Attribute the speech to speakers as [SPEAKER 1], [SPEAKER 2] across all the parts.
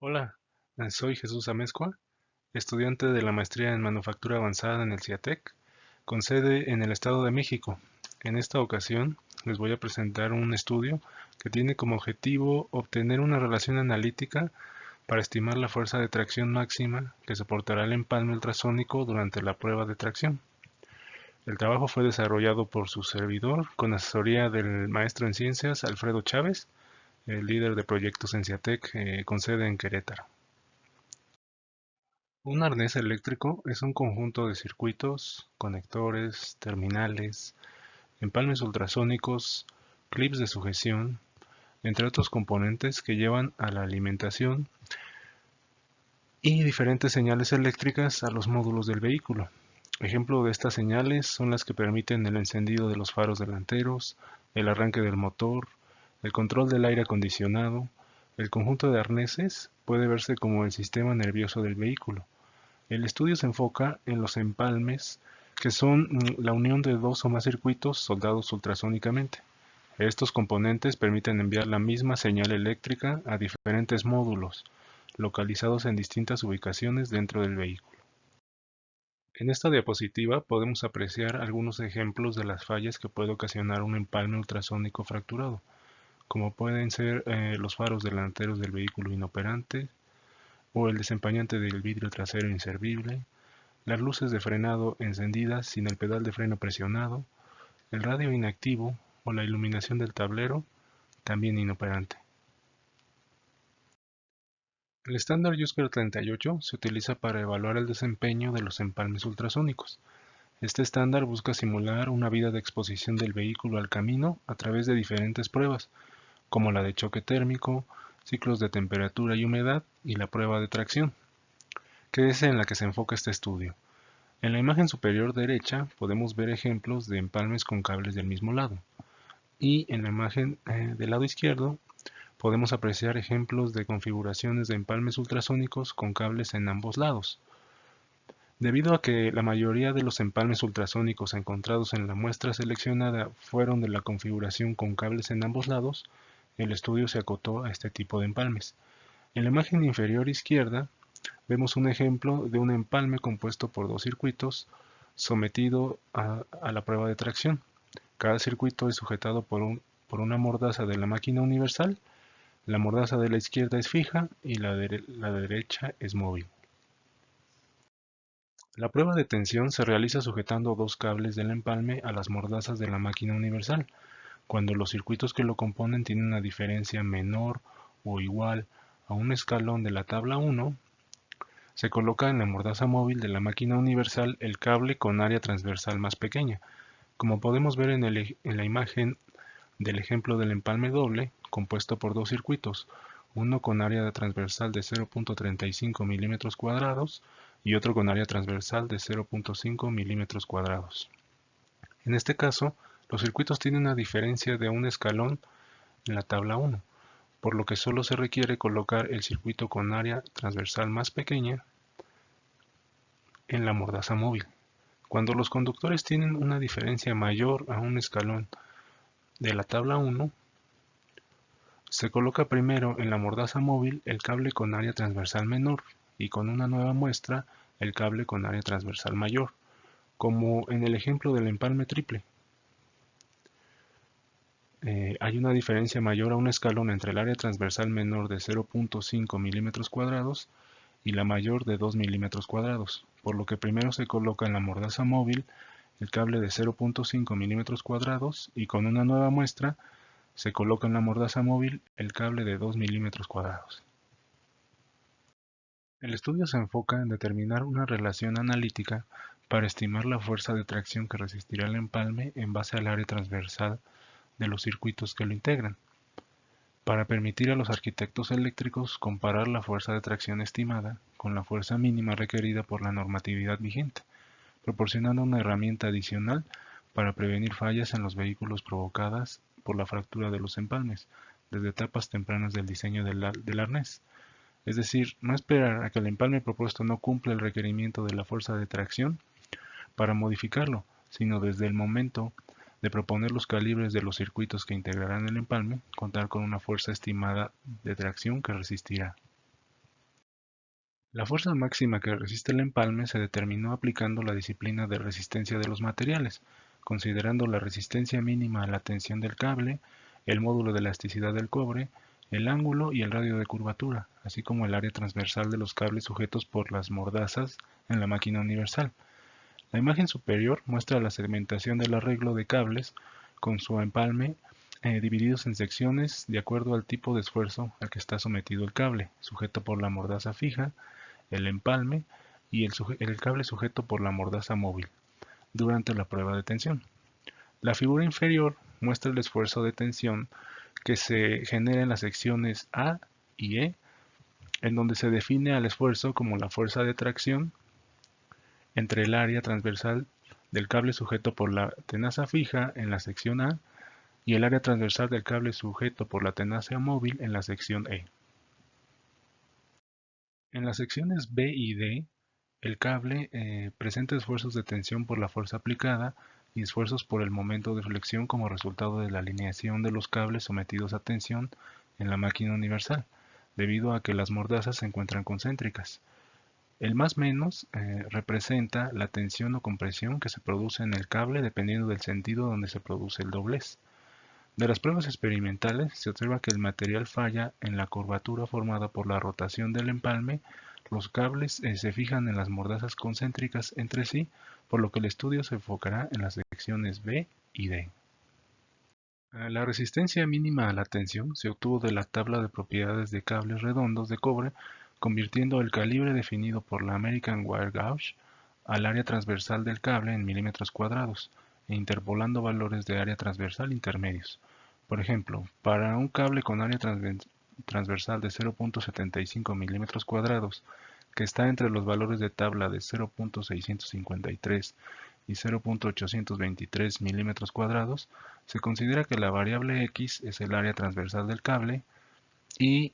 [SPEAKER 1] Hola, soy Jesús Amezcua, estudiante de la maestría en Manufactura Avanzada en el CIATEC, con sede en el Estado de México. En esta ocasión les voy a presentar un estudio que tiene como objetivo obtener una relación analítica para estimar la fuerza de tracción máxima que soportará el empalme ultrasónico durante la prueba de tracción. El trabajo fue desarrollado por su servidor con asesoría del maestro en ciencias Alfredo Chávez, el líder de proyectos en CIATEC con sede en Querétaro. Un arnés eléctrico es un conjunto de circuitos, conectores, terminales, empalmes ultrasónicos, clips de sujeción, entre otros componentes que llevan a la alimentación y diferentes señales eléctricas a los módulos del vehículo. Ejemplo de estas señales son las que permiten el encendido de los faros delanteros, el arranque del motor, el control del aire acondicionado. El conjunto de arneses puede verse como el sistema nervioso del vehículo. El estudio se enfoca en los empalmes, que son la unión de dos o más circuitos soldados ultrasónicamente. Estos componentes permiten enviar la misma señal eléctrica a diferentes módulos, localizados en distintas ubicaciones dentro del vehículo. En esta diapositiva podemos apreciar algunos ejemplos de las fallas que puede ocasionar un empalme ultrasónico fracturado, como pueden ser los faros delanteros del vehículo inoperante o el desempañante del vidrio trasero inservible, las luces de frenado encendidas sin el pedal de freno presionado, el radio inactivo o la iluminación del tablero también inoperante. El estándar JUSPER 38 se utiliza para evaluar el desempeño de los empalmes ultrasónicos. Este estándar busca simular una vida de exposición del vehículo al camino a través de diferentes pruebas, como la de choque térmico, ciclos de temperatura y humedad y la prueba de tracción, que es en la que se enfoca este estudio. En la imagen superior derecha podemos ver ejemplos de empalmes con cables del mismo lado, y en la imagen del lado izquierdo podemos apreciar ejemplos de configuraciones de empalmes ultrasónicos con cables en ambos lados. Debido a que la mayoría de los empalmes ultrasónicos encontrados en la muestra seleccionada fueron de la configuración con cables en ambos lados, el estudio se acotó a este tipo de empalmes. En la imagen inferior izquierda vemos un ejemplo de un empalme compuesto por dos circuitos sometido a la prueba de tracción. Cada circuito es sujetado por una mordaza de la máquina universal. La mordaza de la izquierda es fija y la derecha es móvil. La prueba de tensión se realiza sujetando dos cables del empalme a las mordazas de la máquina universal, cuando los circuitos que lo componen tienen una diferencia menor o igual a un escalón de la tabla 1. Se coloca en la mordaza móvil de la máquina universal el cable con área transversal más pequeña. Como podemos ver en la imagen del ejemplo del empalme doble, compuesto por dos circuitos, uno con área transversal de 0.35 milímetros cuadrados y otro con área transversal de 0.5 milímetros cuadrados. En este caso, los circuitos tienen una diferencia de un escalón en la tabla 1, por lo que solo se requiere colocar el circuito con área transversal más pequeña en la mordaza móvil. Cuando los conductores tienen una diferencia mayor a un escalón de la tabla 1, se coloca primero en la mordaza móvil el cable con área transversal menor y con una nueva muestra el cable con área transversal mayor, como en el ejemplo del empalme triple. Hay una diferencia mayor a un escalón entre el área transversal menor de 0.5 milímetros cuadrados y la mayor de 2 milímetros cuadrados, por lo que primero se coloca en la mordaza móvil el cable de 0.5 milímetros cuadrados y con una nueva muestra se coloca en la mordaza móvil el cable de 2 milímetros cuadrados. El estudio se enfoca en determinar una relación analítica para estimar la fuerza de tracción que resistirá el empalme en base al área transversal de los circuitos que lo integran, para permitir a los arquitectos eléctricos comparar la fuerza de tracción estimada con la fuerza mínima requerida por la normatividad vigente, proporcionando una herramienta adicional para prevenir fallas en los vehículos provocadas por la fractura de los empalmes, desde etapas tempranas del diseño del arnés. Es decir, no esperar a que el empalme propuesto no cumpla el requerimiento de la fuerza de tracción para modificarlo, sino desde el momento de proponer los calibres de los circuitos que integrarán el empalme, contar con una fuerza estimada de tracción que resistirá. La fuerza máxima que resiste el empalme se determinó aplicando la disciplina de resistencia de los materiales, considerando la resistencia mínima a la tensión del cable, el módulo de elasticidad del cobre, el ángulo y el radio de curvatura, así como el área transversal de los cables sujetos por las mordazas en la máquina universal. La imagen superior muestra la segmentación del arreglo de cables con su empalme divididos en secciones de acuerdo al tipo de esfuerzo al que está sometido el cable, sujeto por la mordaza fija, el empalme y el cable sujeto por la mordaza móvil, durante la prueba de tensión. La figura inferior muestra el esfuerzo de tensión que se genera en las secciones A y E, en donde se define al esfuerzo como la fuerza de tracción entre el área transversal del cable sujeto por la tenaza fija en la sección A y el área transversal del cable sujeto por la tenaza móvil en la sección E. En las secciones B y D, el cable presenta esfuerzos de tensión por la fuerza aplicada y esfuerzos por el momento de flexión como resultado de la alineación de los cables sometidos a tensión en la máquina universal, debido a que las mordazas se encuentran concéntricas. El más menos representa la tensión o compresión que se produce en el cable dependiendo del sentido donde se produce el doblez. De las pruebas experimentales se observa que el material falla en la curvatura formada por la rotación del empalme, los cables se fijan en las mordazas concéntricas entre sí, por lo que el estudio se enfocará en las secciones B y D. La resistencia mínima a la tensión se obtuvo de la tabla de propiedades de cables redondos de cobre, convirtiendo el calibre definido por la American Wire Gauge al área transversal del cable en milímetros cuadrados e interpolando valores de área transversal intermedios. Por ejemplo, para un cable con área transversal de 0.75 milímetros cuadrados, que está entre los valores de tabla de 0.653 y 0.823 milímetros cuadrados, se considera que la variable X es el área transversal del cable y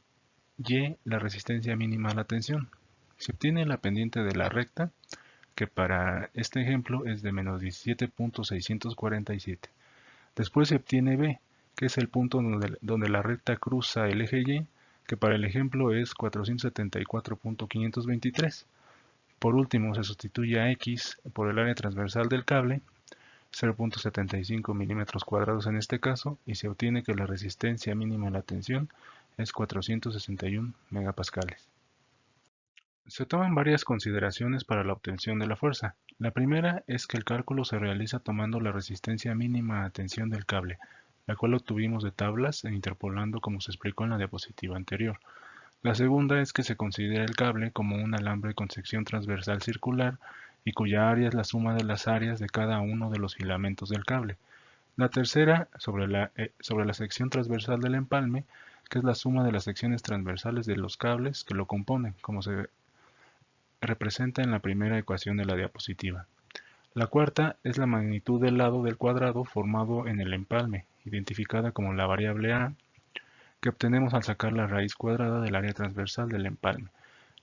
[SPEAKER 1] Y la resistencia mínima a la tensión. Se obtiene la pendiente de la recta, que para este ejemplo es de menos 17.647. Después se obtiene B, que es el punto donde la recta cruza el eje Y, que para el ejemplo es 474.523. Por último, se sustituye a X por el área transversal del cable, 0.75 milímetros cuadrados en este caso, y se obtiene que la resistencia mínima a la tensión es 461 megapascales. Se toman varias consideraciones para la obtención de la fuerza. La primera es que el cálculo se realiza tomando la resistencia mínima a tensión del cable, la cual obtuvimos de tablas e interpolando como se explicó en la diapositiva anterior. La segunda es que se considera el cable como un alambre con sección transversal circular y cuya área es la suma de las áreas de cada uno de los filamentos del cable. La tercera, sobre la sección transversal del empalme, que es la suma de las secciones transversales de los cables que lo componen, como se representa en la primera ecuación de la diapositiva. La cuarta es la magnitud del lado del cuadrado formado en el empalme, identificada como la variable A, que obtenemos al sacar la raíz cuadrada del área transversal del empalme.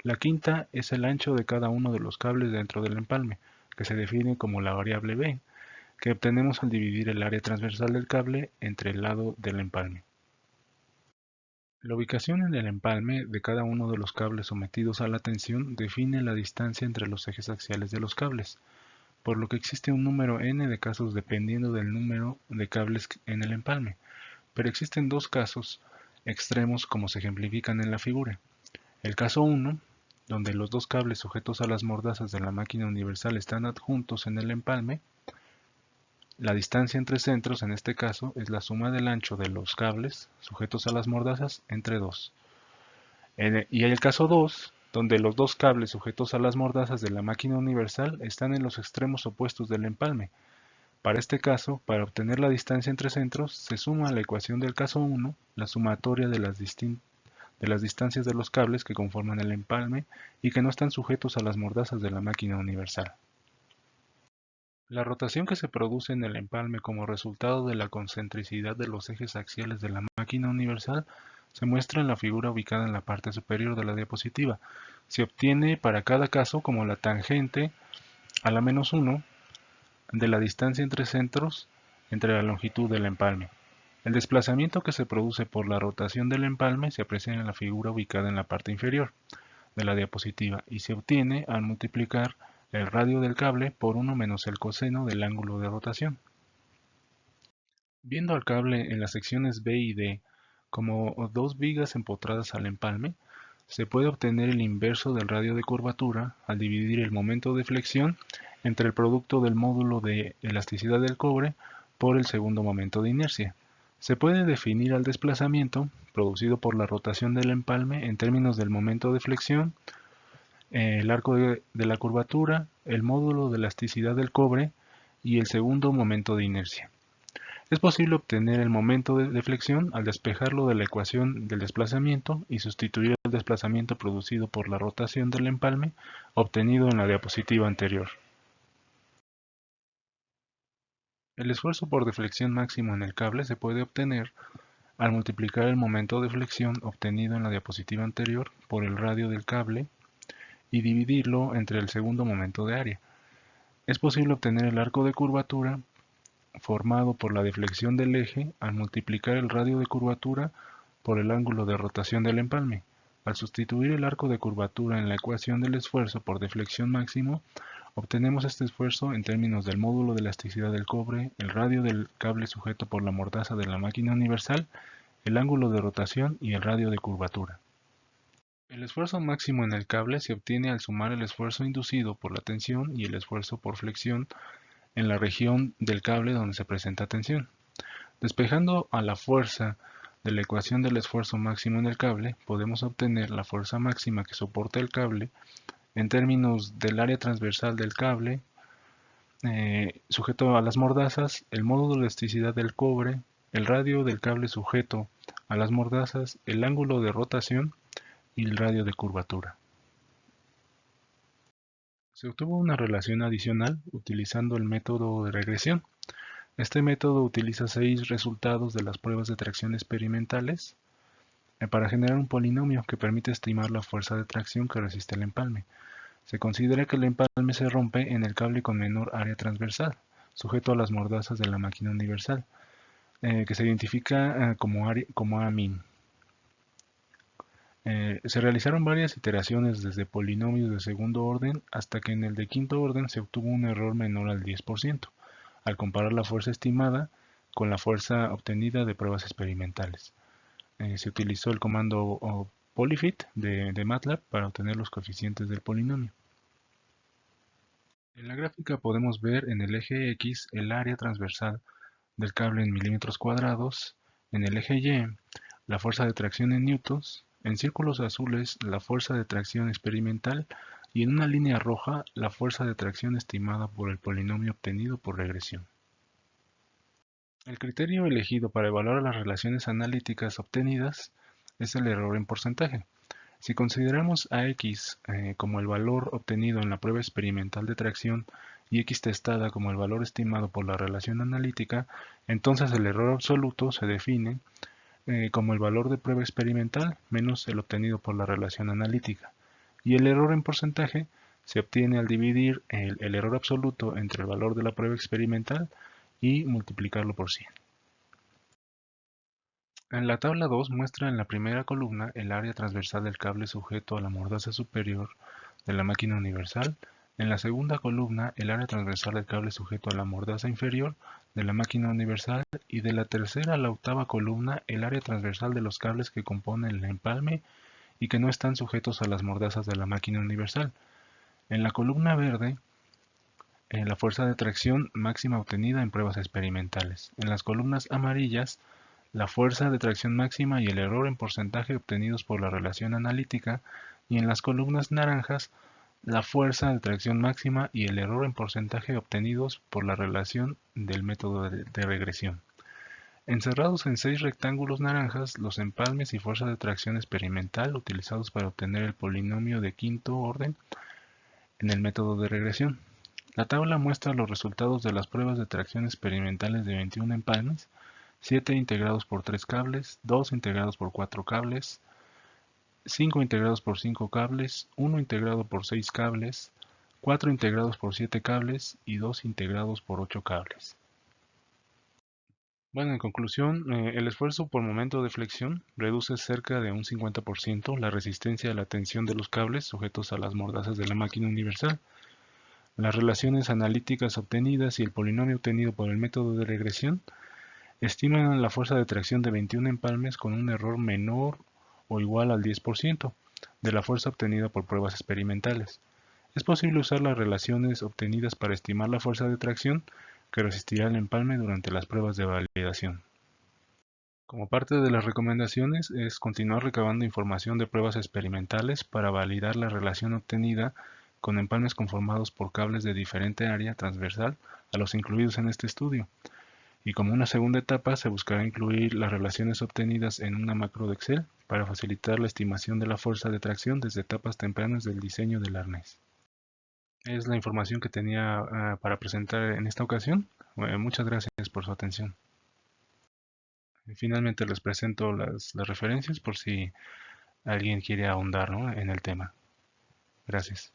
[SPEAKER 1] La quinta es el ancho de cada uno de los cables dentro del empalme, que se define como la variable B, que obtenemos al dividir el área transversal del cable entre el lado del empalme. La ubicación en el empalme de cada uno de los cables sometidos a la tensión define la distancia entre los ejes axiales de los cables, por lo que existe un número n de casos dependiendo del número de cables en el empalme, pero existen dos casos extremos como se ejemplifican en la figura. El caso 1, donde los dos cables sujetos a las mordazas de la máquina universal están adjuntos en el empalme. La distancia entre centros, en este caso, es la suma del ancho de los cables sujetos a las mordazas entre dos. Y hay el caso 2, donde los dos cables sujetos a las mordazas de la máquina universal están en los extremos opuestos del empalme. Para este caso, para obtener la distancia entre centros, se suma a la ecuación del caso 1 la sumatoria de las distancias de los cables que conforman el empalme y que no están sujetos a las mordazas de la máquina universal. La rotación que se produce en el empalme como resultado de la concentricidad de los ejes axiales de la máquina universal se muestra en la figura ubicada en la parte superior de la diapositiva. Se obtiene para cada caso como la tangente a la menos 1 de la distancia entre centros entre la longitud del empalme. El desplazamiento que se produce por la rotación del empalme se aprecia en la figura ubicada en la parte inferior. de la diapositiva y se obtiene al multiplicar el radio del cable por 1 menos el coseno del ángulo de rotación. Viendo al cable en las secciones B y D como dos vigas empotradas al empalme, se puede obtener el inverso del radio de curvatura al dividir el momento de flexión entre el producto del módulo de elasticidad del cobre por el segundo momento de inercia. Se puede definir al desplazamiento producido por la rotación del empalme en términos del momento de flexión, el arco de la curvatura, el módulo de elasticidad del cobre y el segundo momento de inercia. Es posible obtener el momento de flexión al despejarlo de la ecuación del desplazamiento y sustituir el desplazamiento producido por la rotación del empalme obtenido en la diapositiva anterior. El esfuerzo por deflexión máximo en el cable se puede obtener al multiplicar el momento de flexión obtenido en la diapositiva anterior por el radio del cable y dividirlo entre el segundo momento de área. Es posible obtener el arco de curvatura formado por la deflexión del eje al multiplicar el radio de curvatura por el ángulo de rotación del empalme. Al sustituir el arco de curvatura en la ecuación del esfuerzo por deflexión máximo, obtenemos este esfuerzo en términos del módulo de elasticidad del cobre, el radio del cable sujeto por la mordaza de la máquina universal, el ángulo de rotación y el radio de curvatura. El esfuerzo máximo en el cable se obtiene al sumar el esfuerzo inducido por la tensión y el esfuerzo por flexión en la región del cable donde se presenta tensión. Despejando a la fuerza de la ecuación del esfuerzo máximo en el cable, podemos obtener la fuerza máxima que soporta el cable en términos del área transversal del cable sujeto a las mordazas, el módulo de elasticidad del cobre, el radio del cable sujeto a las mordazas, el ángulo de rotación y el radio de curvatura. Se obtuvo una relación adicional utilizando el método de regresión. Este método utiliza 6 resultados de las pruebas de tracción experimentales para generar un polinomio que permite estimar la fuerza de tracción que resiste el empalme. Se considera que el empalme se rompe en el cable con menor área transversal, sujeto a las mordazas de la máquina universal, que se identifica como A-min. Se realizaron varias iteraciones desde polinomios de segundo orden hasta que en el de quinto orden se obtuvo un error menor al 10%, al comparar la fuerza estimada con la fuerza obtenida de pruebas experimentales. Se utilizó el comando polyfit de MATLAB para obtener los coeficientes del polinomio. En la gráfica podemos ver en el eje X el área transversal del cable en milímetros cuadrados, en el eje Y la fuerza de tracción en newtons, en círculos azules la fuerza de tracción experimental y en una línea roja la fuerza de tracción estimada por el polinomio obtenido por regresión. El criterio elegido para evaluar las relaciones analíticas obtenidas es el error en porcentaje. Si consideramos a x como el valor obtenido en la prueba experimental de tracción y x testada como el valor estimado por la relación analítica, entonces el error absoluto se define como el valor de prueba experimental menos el obtenido por la relación analítica, y el error en porcentaje se obtiene al dividir el error absoluto entre el valor de la prueba experimental y multiplicarlo por 100. En la tabla 2 muestra en la primera columna el área transversal del cable sujeto a la mordaza superior de la máquina universal, en la segunda columna el área transversal del cable sujeto a la mordaza inferior de la máquina universal y de la tercera a la octava columna el área transversal de los cables que componen el empalme y que no están sujetos a las mordazas de la máquina universal. En la columna verde la fuerza de tracción máxima obtenida en pruebas experimentales. En las columnas amarillas la fuerza de tracción máxima y el error en porcentaje obtenidos por la relación analítica, y en las columnas naranjas la fuerza de tracción máxima y el error en porcentaje obtenidos por la relación del método de regresión. Encerrados en 6 rectángulos naranjas, los empalmes y fuerza de tracción experimental utilizados para obtener el polinomio de quinto orden en el método de regresión. La tabla muestra los resultados de las pruebas de tracción experimentales de 21 empalmes, 7 integrados por 3 cables, 2 integrados por 4 cables, 5 integrados por 5 cables, 1 integrado por 6 cables, 4 integrados por 7 cables y 2 integrados por 8 cables. Bueno, en conclusión, el esfuerzo por momento de flexión reduce cerca de un 50% la resistencia a la tensión de los cables sujetos a las mordazas de la máquina universal. Las relaciones analíticas obtenidas y el polinomio obtenido por el método de regresión estiman la fuerza de tracción de 21 empalmes con un error menor o igual al 10% de la fuerza obtenida por pruebas experimentales. Es posible usar las relaciones obtenidas para estimar la fuerza de tracción que resistirá el empalme durante las pruebas de validación. Como parte de las recomendaciones es continuar recabando información de pruebas experimentales para validar la relación obtenida con empalmes conformados por cables de diferente área transversal a los incluidos en este estudio. Y como una segunda etapa se buscará incluir las relaciones obtenidas en una macro de Excel para facilitar la estimación de la fuerza de tracción desde etapas tempranas del diseño del arnés. Es la información que tenía para presentar en esta ocasión. Muchas gracias por su atención. Finalmente les presento las referencias por si alguien quiere ahondar, ¿no?, en el tema. Gracias.